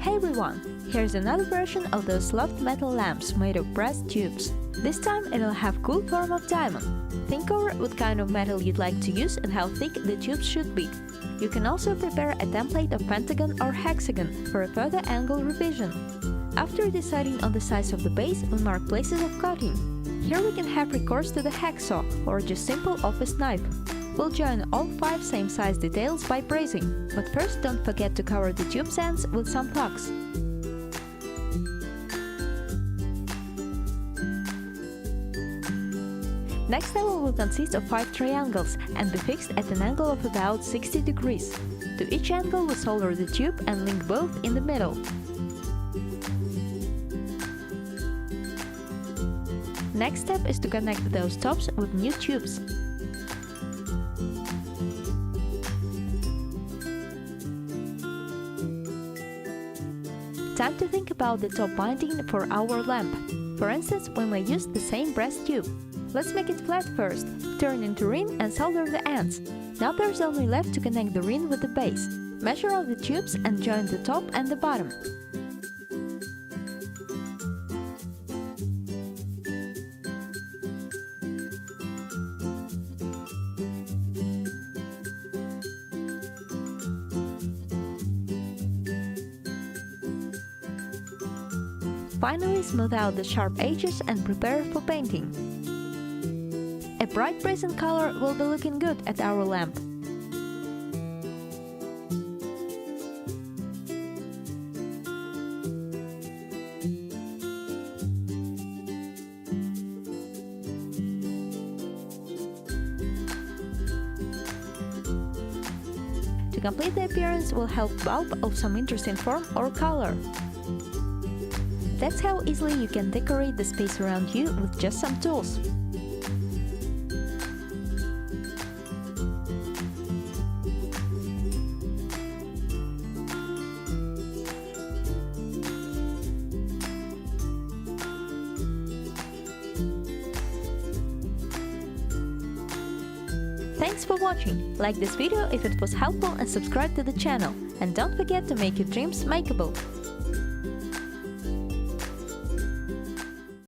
Hey everyone! Here's another version of those Loft metal lamps made of brass tubes. This time it'll have cool form of diamond. Think over what kind of metal you'd like to use and how thick the tubes should be. You can also prepare a template of pentagon or hexagon for a further angle revision. After deciding on the size of the base, we'll mark places of cutting. Here we can have recourse to the hacksaw or just simple office knife. We'll join all 5 same size details by brazing, but first don't forget to cover the tube's ends with some flux. Next level will consist of 5 triangles and be fixed at an angle of about 60 degrees. To each angle we'll solder the tube and link both in the middle. Next step is to connect those tops with new tubes. Time to think about the top binding for our lamp. For instance, we may use the same brass tube. Let's make it flat first, turn into ring and solder the ends. Now there's only left to connect the ring with the base. Measure out the tubes and join the top and the bottom. Finally, smooth out the sharp edges and prepare for painting. A bright brazen color will be looking good at our lamp. To complete the appearance, we'll help bulb of some interesting form or color. That's how easily you can decorate the space around you with just some tools. Thanks for watching! Like this video if it was helpful and subscribe to the channel. And don't forget to make your dreams makeable!